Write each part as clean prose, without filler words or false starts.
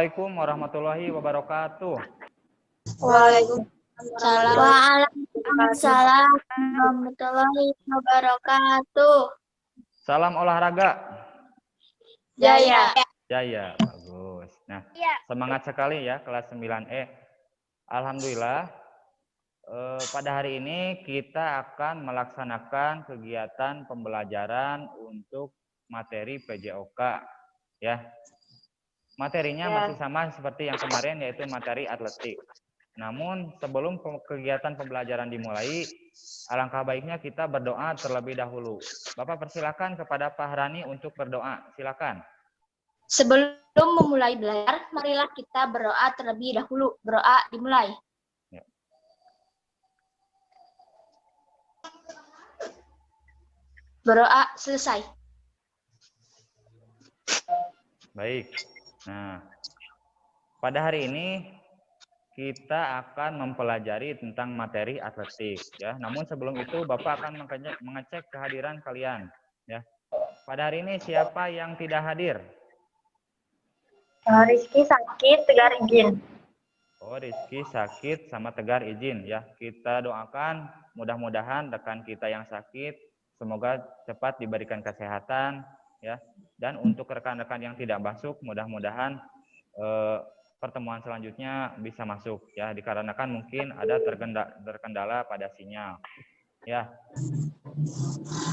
Assalamualaikum warahmatullahi wabarakatuh. Waalaikumsalam warahmatullahi wabarakatuh. Salam olahraga. Jaya. Jaya, bagus. Nah, semangat sekali ya kelas 9E. Alhamdulillah, pada hari ini kita akan melaksanakan kegiatan pembelajaran untuk materi PJOK ya. Materinya masih sama seperti yang kemarin, yaitu materi atletik. Namun sebelum kegiatan pembelajaran dimulai, alangkah baiknya kita berdoa terlebih dahulu. Bapak persilakan kepada Pak Harani untuk berdoa. Silakan. Sebelum memulai belajar, marilah kita berdoa terlebih dahulu. Berdoa dimulai. Ya. Berdoa selesai. Baik. Nah, pada hari ini kita akan mempelajari tentang materi atletik ya. Namun sebelum itu Bapak akan mengecek kehadiran kalian ya. Pada hari ini siapa yang tidak hadir? Rizky sakit, Tegar izin. Oh, Rizky sakit sama Tegar izin ya. Kita doakan mudah-mudahan rekan kita yang sakit semoga cepat diberikan kesehatan ya. Dan untuk rekan-rekan yang tidak masuk, mudah-mudahan pertemuan selanjutnya bisa masuk ya, dikarenakan mungkin ada terkendala pada sinyal ya.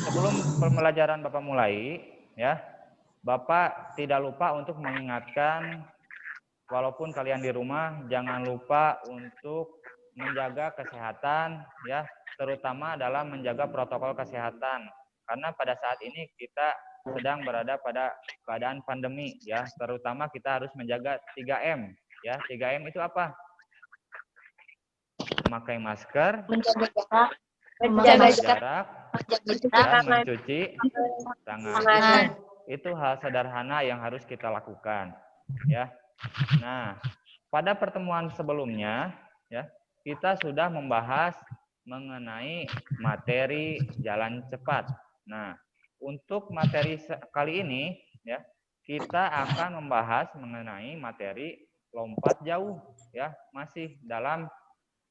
Sebelum pembelajaran Bapak mulai ya, Bapak tidak lupa untuk mengingatkan, walaupun kalian di rumah, jangan lupa untuk menjaga kesehatan ya, terutama dalam menjaga protokol kesehatan, karena pada saat ini kita sedang berada pada keadaan pandemi ya, terutama kita harus menjaga 3M ya. 3M itu apa? Memakai masker, menjaga jarak, dan mencuci tangan. Itu hal sederhana yang harus kita lakukan ya. Nah, pada pertemuan sebelumnya ya, kita sudah membahas mengenai materi jalan cepat. Nah, untuk materi kali ini ya, kita akan membahas mengenai materi lompat jauh ya, masih dalam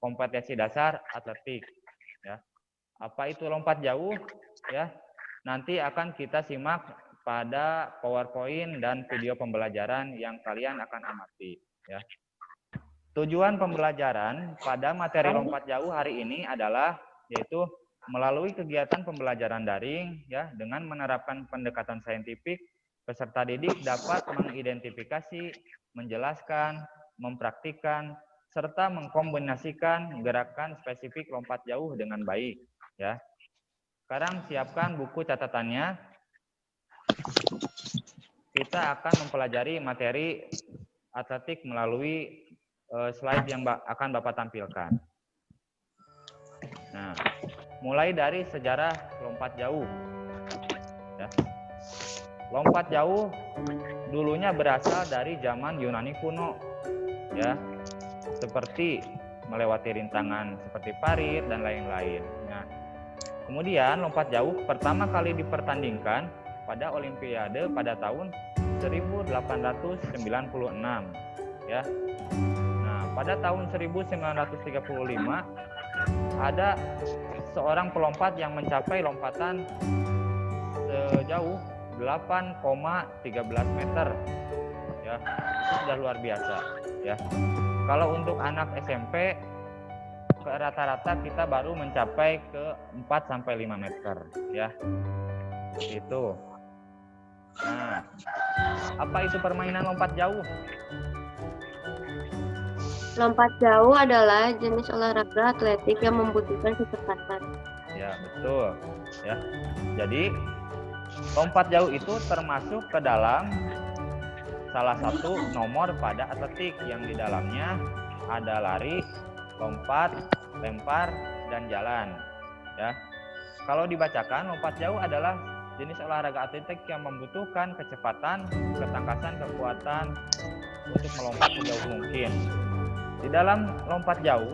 kompetensi dasar atletik ya. Apa itu lompat jauh ya? Nanti akan kita simak pada PowerPoint dan video pembelajaran yang kalian akan amati ya. Tujuan pembelajaran pada materi lompat jauh hari ini adalah yaitu melalui kegiatan pembelajaran daring ya, dengan menerapkan pendekatan saintifik, peserta didik dapat mengidentifikasi, menjelaskan, mempraktikkan, serta mengkombinasikan gerakan spesifik lompat jauh dengan baik ya. Sekarang siapkan buku catatannya. Kita akan mempelajari materi atletik melalui slide yang akan Bapak tampilkan. Nah, mulai dari sejarah lompat jauh ya. Lompat jauh dulunya berasal dari zaman Yunani kuno ya, seperti melewati rintangan seperti parit dan lain-lain. Nah, kemudian lompat jauh pertama kali dipertandingkan pada Olimpiade pada tahun 1896 ya. Nah, pada tahun 1935 ada seorang pelompat yang mencapai lompatan sejauh 8,13 meter ya. Itu sudah luar biasa ya. Kalau untuk anak SMP rata-rata kita baru mencapai ke 4-5 meter ya. Itu. Nah, apa itu permainan lompat jauh? Lompat jauh adalah jenis olahraga atletik yang membutuhkan kecepatan. Ya, betul. Ya. Jadi, lompat jauh itu termasuk ke dalam salah satu nomor pada atletik yang di dalamnya ada lari, lompat, lempar, dan jalan. Ya. Kalau dibacakan, lompat jauh adalah jenis olahraga atletik yang membutuhkan kecepatan, ketangkasan, kekuatan untuk melompat sejauh mungkin. Di dalam lompat jauh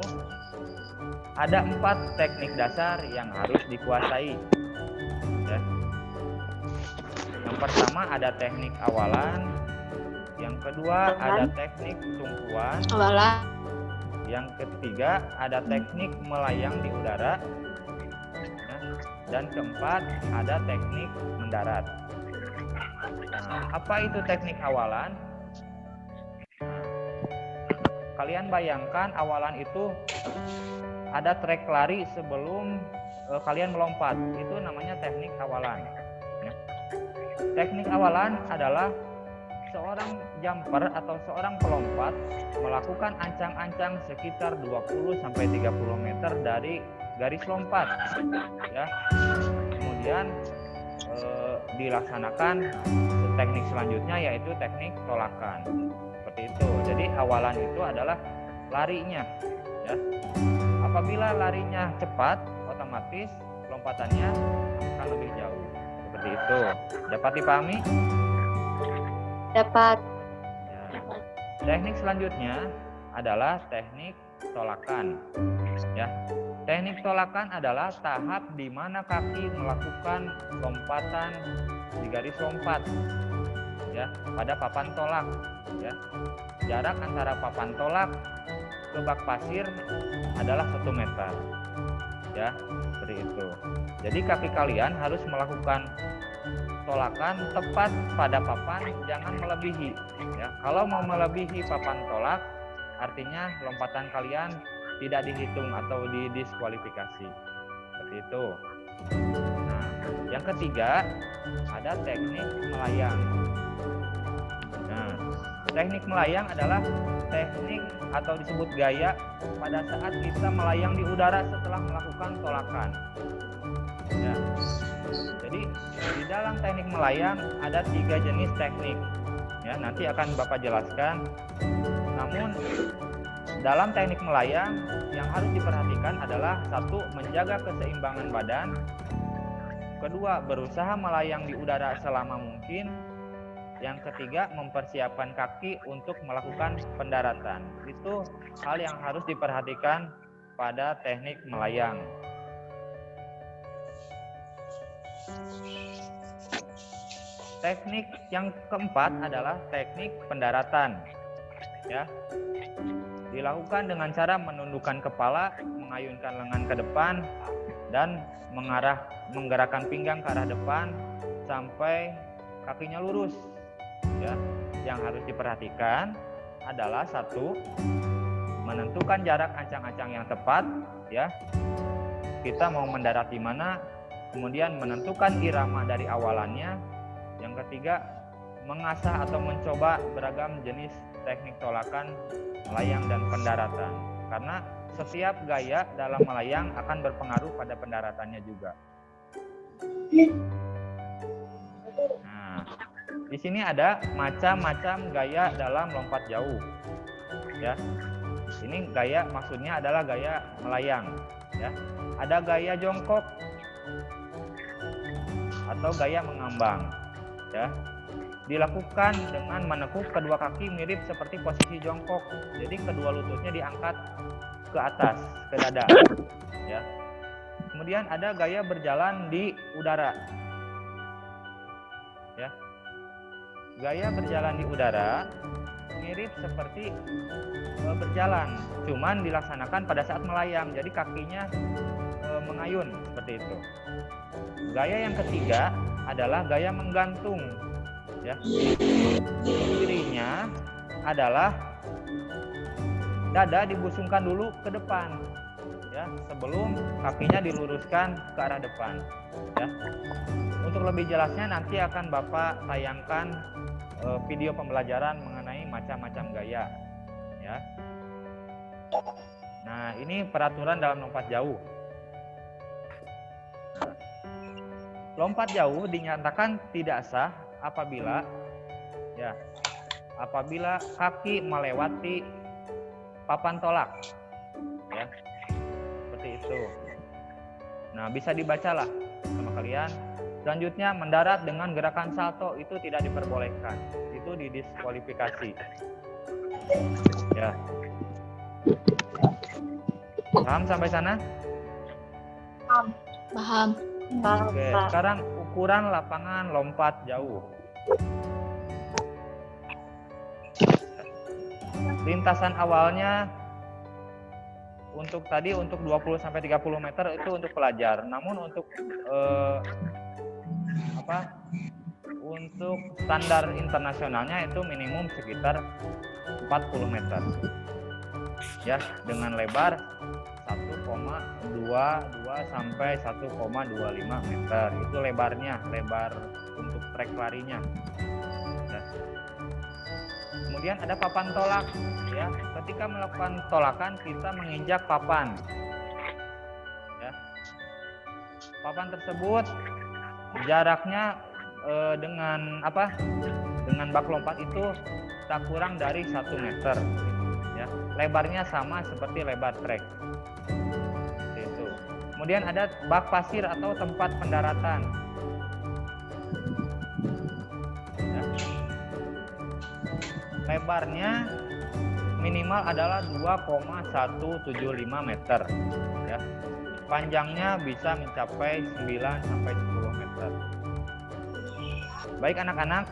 ada 4 teknik dasar yang harus dikuasai. Ya. Yang pertama ada teknik awalan, Yang kedua ada teknik tumpuan. Awalan. Yang ketiga ada teknik melayang di udara. Ya. Dan keempat ada teknik mendarat. Nah, apa itu teknik awalan? Kalian bayangkan awalan itu ada trek lari sebelum kalian melompat. Itu namanya teknik awalan. Ya. Teknik awalan adalah seorang jumper atau seorang pelompat melakukan ancang-ancang sekitar 20-30 meter dari garis lompat. Ya. Kemudian dilaksanakan teknik selanjutnya yaitu teknik tolakan. Seperti itu. Jadi awalan itu adalah larinya, ya. Apabila larinya cepat, otomatis lompatannya akan lebih jauh. Seperti itu. Dapat dipahami? Dapat. Ya. Teknik selanjutnya adalah teknik tolakan. Ya. Teknik tolakan adalah tahap di mana kaki melakukan lompatan di garis lompat, ya, pada papan tolak. Ya. Jarak antara papan tolak ke bak pasir adalah 1 meter. Ya, seperti itu. Jadi kaki kalian harus melakukan tolakan tepat pada papan, jangan melebihi. Ya. Kalau mau melebihi papan tolak, artinya lompatan kalian tidak dihitung atau didiskualifikasi. Seperti itu. Nah, yang ketiga ada teknik melayang. Nah, teknik melayang adalah teknik atau disebut gaya pada saat kita melayang di udara setelah melakukan tolakan. Ya. Jadi di dalam teknik melayang ada 3 jenis teknik. Ya, nanti akan Bapak jelaskan. Namun dalam teknik melayang yang harus diperhatikan adalah 1. Menjaga keseimbangan badan. Kedua, berusaha melayang di udara selama mungkin. Yang ketiga, mempersiapkan kaki untuk melakukan pendaratan. Itu hal yang harus diperhatikan pada teknik melayang. Teknik yang keempat adalah teknik pendaratan. Ya. Dilakukan dengan cara menundukkan kepala, mengayunkan lengan ke depan, dan menggerakkan pinggang ke arah depan sampai kakinya lurus. Ya. Yang harus diperhatikan adalah 1. Menentukan jarak ancang-ancang yang tepat. Ya. Kita mau mendarat di mana, kemudian menentukan irama dari awalannya. Yang ketiga, mengasah atau mencoba beragam jenis teknik tolakan, melayang, dan pendaratan. Karena setiap gaya dalam melayang akan berpengaruh pada pendaratannya juga. Nah, di sini ada macam-macam gaya dalam lompat jauh. Ya, ini gaya maksudnya adalah gaya melayang. Ya, ada gaya jongkok atau gaya mengambang. Ya. Dilakukan dengan menekuk kedua kaki mirip seperti posisi jongkok. Jadi kedua lututnya diangkat ke atas, ke dada. Ya. Kemudian ada gaya berjalan di udara. Ya. Gaya berjalan di udara mirip seperti berjalan, cuman dilaksanakan pada saat melayang. Jadi kakinya mengayun seperti itu. Gaya yang ketiga adalah gaya menggantung. Ya. Cirinya adalah dada dibusungkan dulu ke depan, ya, sebelum kakinya diluruskan ke arah depan. Ya. Untuk lebih jelasnya nanti akan Bapak tayangkan video pembelajaran mengenai macam-macam gaya. Ya. Nah, ini peraturan dalam lompat jauh. Lompat jauh dinyatakan tidak sah apabila kaki melewati papan tolak. Ya. Seperti itu. Nah, bisa dibacalah sama kalian. Selanjutnya, mendarat dengan gerakan salto itu tidak diperbolehkan. Itu didiskualifikasi. Ya. Paham sampai sana? Paham. Oke, sekarang ukuran lapangan lompat jauh. lintasan awalnya untuk 20 sampai 30 meter itu untuk pelajar. Namun untuk untuk standar internasionalnya itu minimum sekitar 40 meter. Ya, dengan lebar 1,22 sampai 1,25 meter. Itu lebarnya, lebar untuk trek larinya. Ya. Kemudian ada papan tolak, ya. Ketika melakukan tolakan kita menginjak papan. Ya. Papan tersebut jaraknya dengan bak lompat itu tak kurang dari 1 meter. Ya. Lebarnya sama seperti lebar trek. Itu. Kemudian ada bak pasir atau tempat pendaratan. Ya. Lebarnya minimal adalah 2,175 meter. Ya. Panjangnya bisa mencapai 9 sampai 10 meter. Baik anak-anak,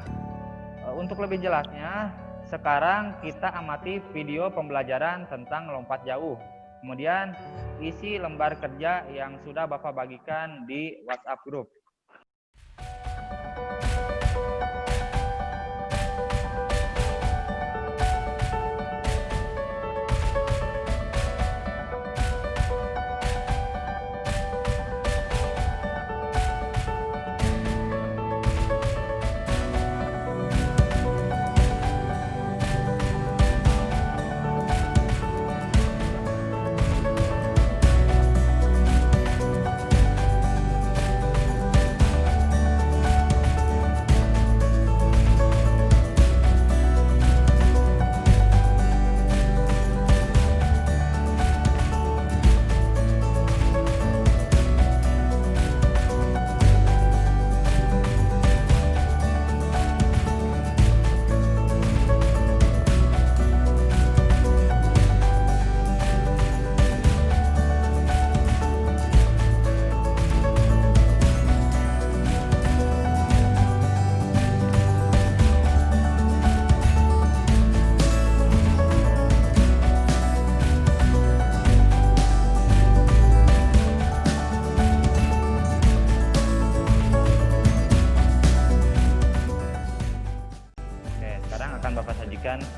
untuk lebih jelasnya, sekarang kita amati video pembelajaran tentang lompat jauh. Kemudian isi lembar kerja yang sudah Bapak bagikan di WhatsApp grup.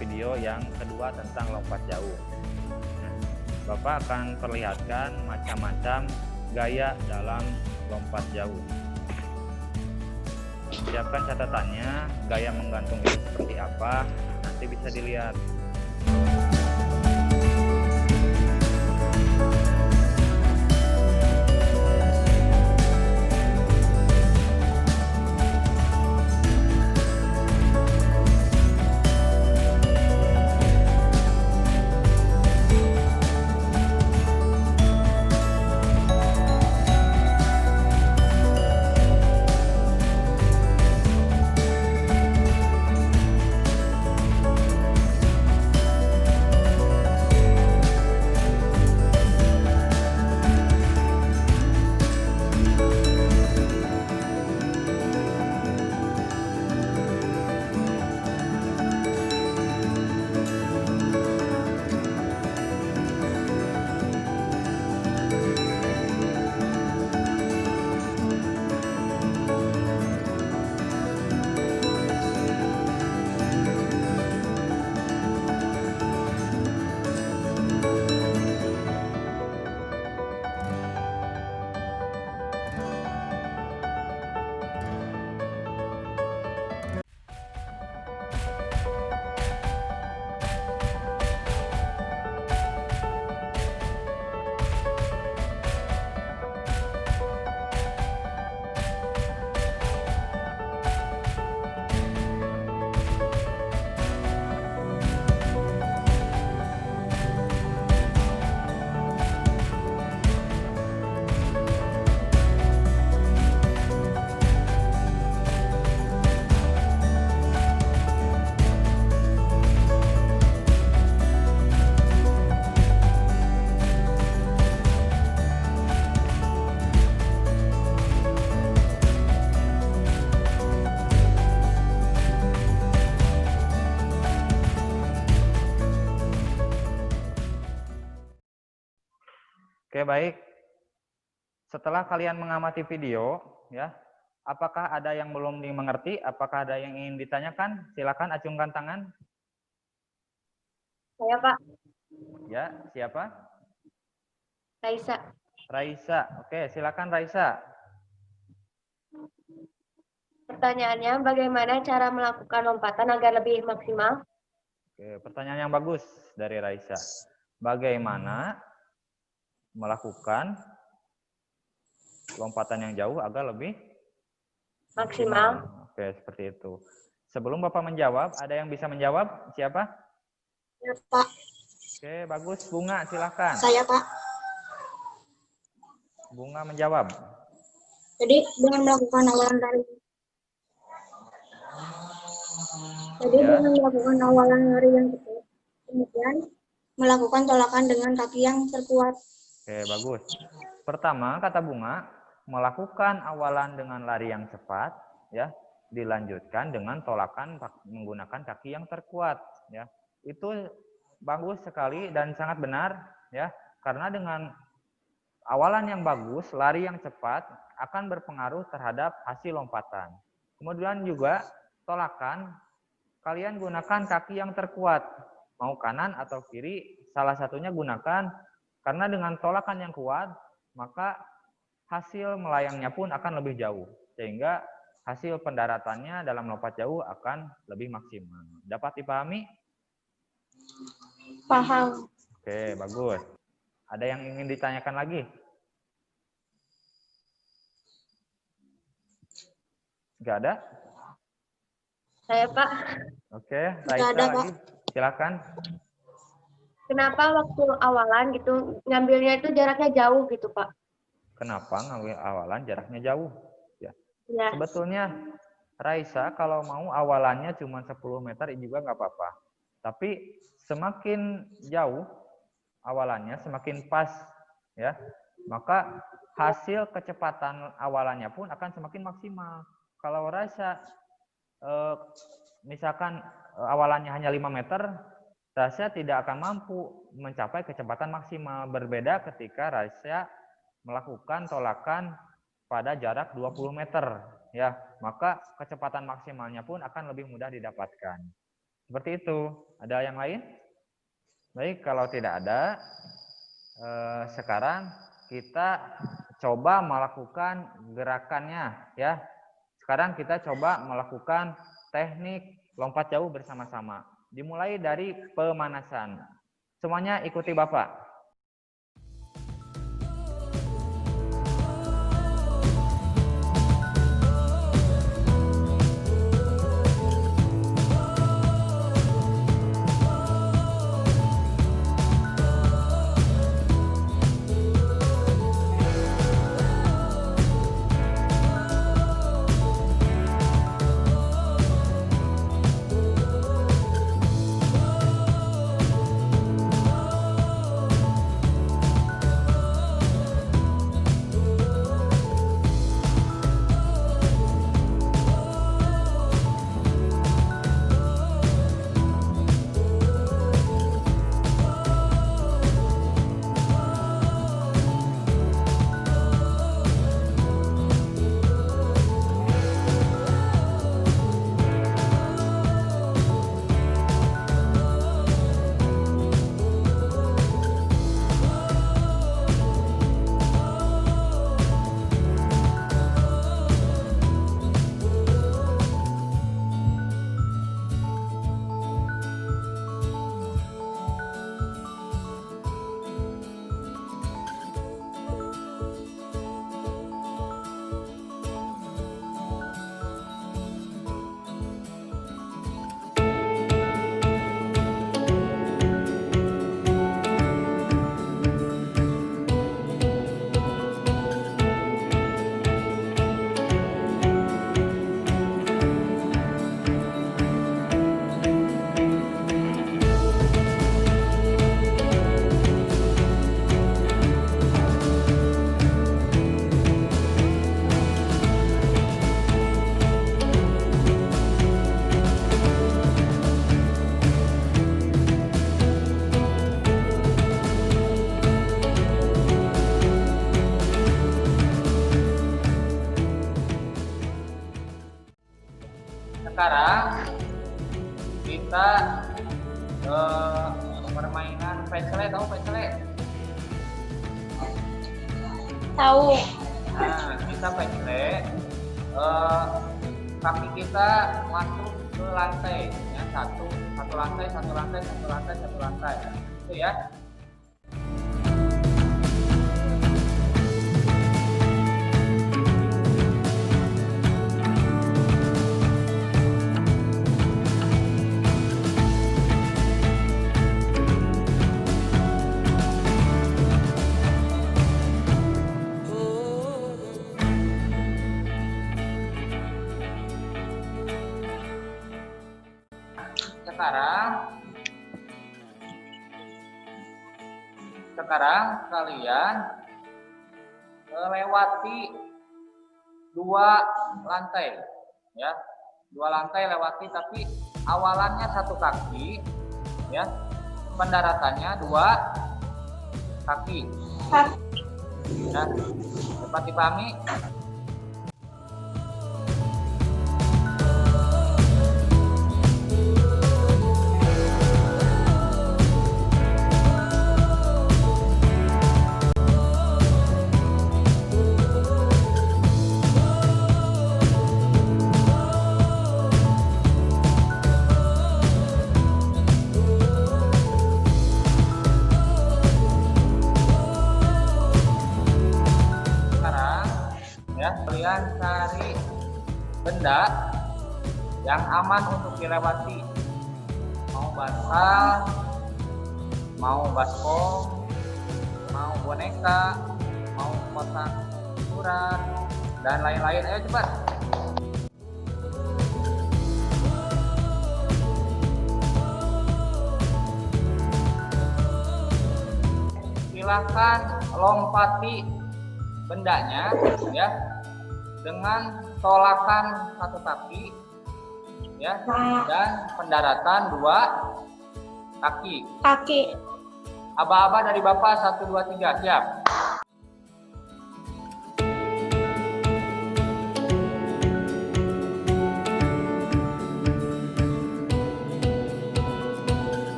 Video yang kedua tentang lompat jauh. Nah, Bapak akan perlihatkan macam-macam gaya dalam lompat jauh. Siapkan catatannya, gaya menggantung itu seperti apa, nanti bisa dilihat. Oke, baik. Setelah kalian mengamati video, ya, apakah ada yang belum dimengerti? Apakah ada yang ingin ditanyakan? Silakan acungkan tangan. Saya Pak, Ya, siapa? Raisa. Raisa. Oke, silakan Raisa. Pertanyaannya, bagaimana cara melakukan lompatan agar lebih maksimal? Oke, pertanyaan yang bagus dari Raisa. Bagaimana melakukan lompatan yang jauh agar lebih Maksimal. Oke, seperti itu. Sebelum Bapak menjawab, ada yang bisa menjawab? Siapa? Ya, Pak. Oke, bagus. Bunga, silakan. Saya Pak. Bunga menjawab. Jadi dengan melakukan awalan lari. Ya. Dengan melakukan awalan lari yang cepat, kemudian melakukan tolakan dengan kaki yang terkuat. Oke, bagus. Pertama, kata Bunga, melakukan awalan dengan lari yang cepat, ya, dilanjutkan dengan tolakan menggunakan kaki yang terkuat, ya. Itu bagus sekali dan sangat benar, ya, karena dengan awalan yang bagus, lari yang cepat akan berpengaruh terhadap hasil lompatan. Kemudian juga tolakan, kalian gunakan kaki yang terkuat, mau kanan atau kiri, salah satunya gunakan, karena dengan tolakan yang kuat, maka hasil melayangnya pun akan lebih jauh, sehingga hasil pendaratannya dalam lompat jauh akan lebih maksimal. Dapat dipahami? Paham. Oke, bagus. Ada yang ingin ditanyakan lagi? Nggak ada? Saya Pak. Oke, Raisa ada, lagi. Silakan. Kenapa waktu awalan gitu ngambilnya itu jaraknya jauh gitu Pak? Kenapa ngambil awalan jaraknya jauh? Ya. Ya. Sebetulnya Raisa kalau mau awalannya cuma 10 meter juga nggak apa-apa. Tapi semakin jauh awalannya, semakin pas, ya, maka hasil kecepatan awalannya pun akan semakin maksimal. Kalau Raisa misalkan awalannya hanya 5 meter, Raisa tidak akan mampu mencapai kecepatan maksimal. Berbeda ketika Raisa melakukan tolakan pada jarak 20 meter, ya, maka kecepatan maksimalnya pun akan lebih mudah didapatkan. Seperti itu. Ada yang lain? Baik, kalau tidak ada, sekarang kita coba melakukan gerakannya, ya. Sekarang kita coba melakukan teknik lompat jauh bersama-sama. Dimulai dari pemanasan. Semuanya ikuti Bapak. Sekarang kita permainan pecele, tahu pecele? Tahu. Nah, kita pecele, kaki kita masuk ke lantai, ya, satu lantai, satu lantai, satu lantai, satu lantai, itu ya. Sekarang kalian lewati 2 lantai, ya, 2 lantai lewati, tapi awalannya 1 kaki, ya, pendaratannya 2 kaki. Ya, dapat dipahami? Kalian cari benda yang aman untuk dilewati, mau bantal, mau baskom, mau boneka, mau kotak surat, dan lain-lain. Ayo cepat. Silahkan lompati bendanya, ya, dengan tolakan 1 kaki, ya, dan pendaratan 2 kaki. Aba-aba dari Bapak 1, 2, 3, siap.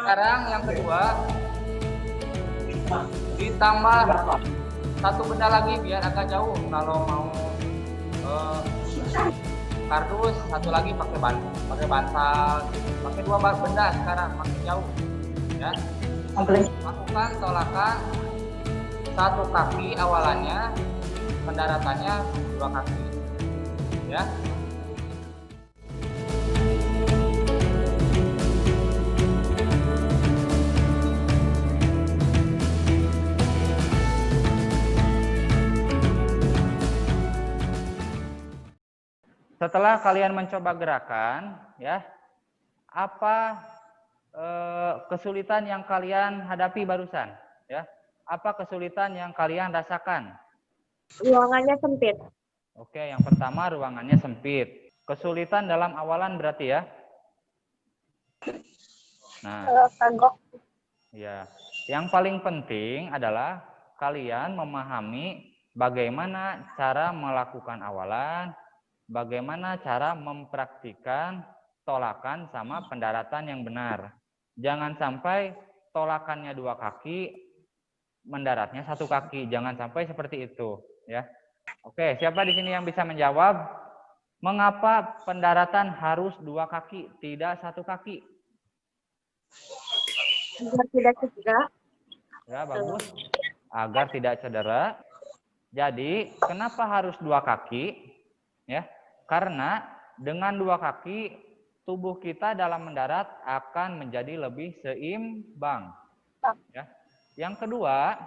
Sekarang yang kedua, ditambah 1 benda lagi biar agak jauh. Kalau mau kardus, 1 lagi pakai bantal, pakai 2 benda sekarang, makin jauh, ya. Lakukan tolakan 1 kaki awalannya, pendaratannya 2 kaki, ya. Setelah kalian mencoba gerakan, ya, apa kesulitan yang kalian hadapi barusan? Ya, apa kesulitan yang kalian rasakan? Ruangannya sempit. Oke, yang pertama ruangannya sempit. Kesulitan dalam awalan berarti ya? Nah, ya, yang paling penting adalah kalian memahami bagaimana cara melakukan awalan, bagaimana cara mempraktikkan tolakan sama pendaratan yang benar. Jangan sampai tolakannya 2 kaki, mendaratnya 1 kaki. Jangan sampai seperti itu, ya. Oke, siapa di sini yang bisa menjawab? Mengapa pendaratan harus 2 kaki, tidak 1 kaki? Agar tidak cedera. Ya, bagus. Agar tidak cedera. Jadi, kenapa harus 2 kaki? Ya, karena dengan 2 kaki tubuh kita dalam mendarat akan menjadi lebih seimbang. Ya. Yang kedua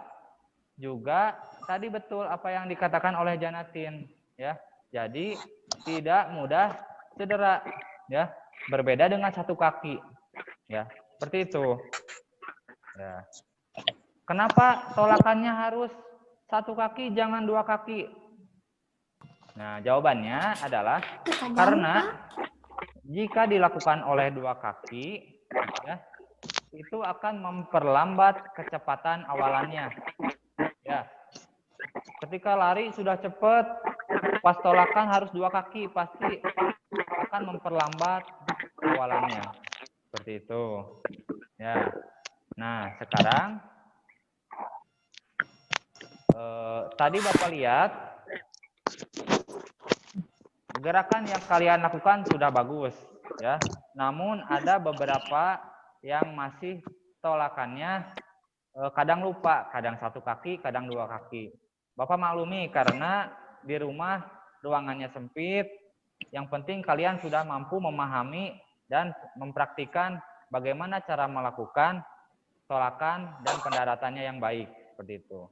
juga tadi betul apa yang dikatakan oleh Janatin, ya. Jadi tidak mudah cedera, ya. Berbeda dengan 1 kaki, ya. Seperti itu. Ya. Kenapa tolakannya harus 1 kaki jangan 2 kaki? Nah, jawabannya adalah karena jika dilakukan oleh 2 kaki, ya, itu akan memperlambat kecepatan awalannya. Ya. Ketika lari sudah cepat, pas tolakan harus 2 kaki, pasti akan memperlambat awalannya. Seperti itu. Ya. Nah, sekarang tadi Bapak lihat gerakan yang kalian lakukan sudah bagus, ya. Namun ada beberapa yang masih tolakannya kadang lupa, kadang 1 kaki, kadang 2 kaki. Bapak maklumi karena di rumah ruangannya sempit. Yang penting kalian sudah mampu memahami dan mempraktikkan bagaimana cara melakukan tolakan dan pendaratannya yang baik, seperti itu.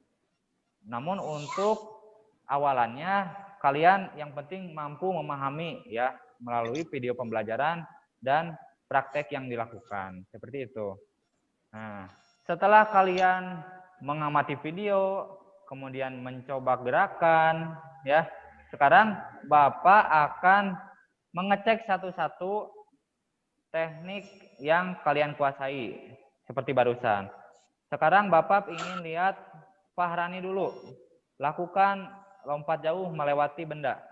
Namun untuk awalannya kalian yang penting mampu memahami ya melalui video pembelajaran dan praktek yang dilakukan, seperti itu. Nah, setelah kalian mengamati video, kemudian mencoba gerakan, ya, sekarang Bapak akan mengecek satu-satu teknik yang kalian kuasai, seperti barusan. Sekarang Bapak ingin lihat Fahrani dulu, lakukan lompat jauh melewati benda.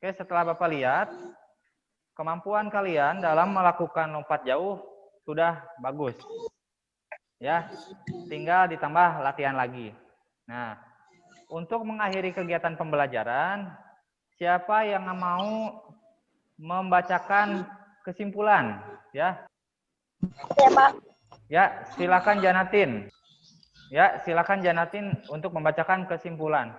Oke, setelah Bapak lihat, kemampuan kalian dalam melakukan lompat jauh sudah bagus. Ya, tinggal ditambah latihan lagi. Nah, untuk mengakhiri kegiatan pembelajaran, siapa yang mau membacakan kesimpulan? Ya. Siapa? Ya, silakan Janatin. Ya, silakan Janatin untuk membacakan kesimpulan.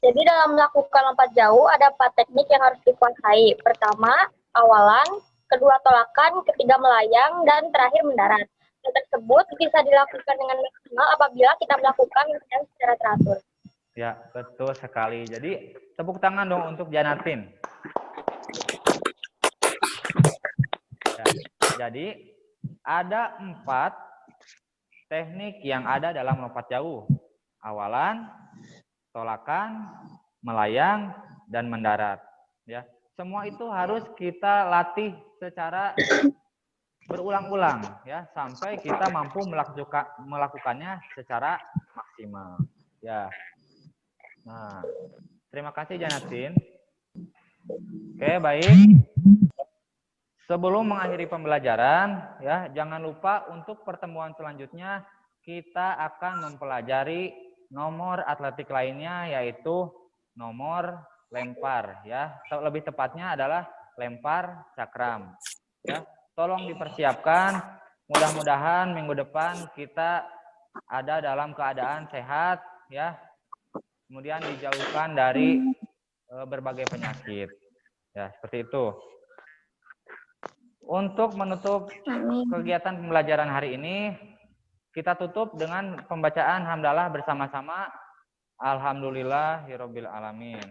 Jadi dalam melakukan lompat jauh ada 4 teknik yang harus dikuasai. Pertama, awalan, kedua tolakan, ketiga melayang, dan terakhir mendarat. Hal tersebut bisa dilakukan dengan maksimal apabila kita melakukan latihan secara teratur. Ya, betul sekali. Jadi, tepuk tangan dong untuk Janatin. Ya, jadi, ada 4 teknik yang ada dalam lompat jauh. Awalan, tolakan, melayang, dan mendarat. Ya, semua itu harus kita latih secara berulang-ulang ya sampai kita mampu melakukannya secara maksimal. Ya. Nah, terima kasih Janatin. Oke, baik. Sebelum mengakhiri pembelajaran, ya jangan lupa untuk pertemuan selanjutnya kita akan mempelajari nomor atletik lainnya yaitu nomor lempar ya. Lebih tepatnya adalah lempar cakram. Ya, tolong dipersiapkan. Mudah-mudahan minggu depan kita ada dalam keadaan sehat ya. Kemudian dijauhkan dari berbagai penyakit. Ya, seperti itu. Untuk menutup kegiatan pembelajaran hari ini, kita tutup dengan pembacaan hamdalah bersama-sama. Alhamdulillahirabbil alamin.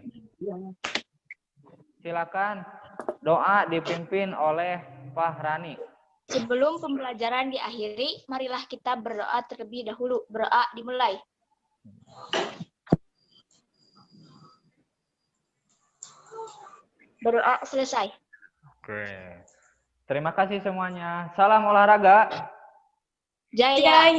Silakan doa dipimpin oleh Fahrani. Sebelum pembelajaran diakhiri, marilah kita berdoa terlebih dahulu. Berdoa dimulai. Berdoa selesai. Oke. Terima kasih semuanya. Salam olahraga. Jaya.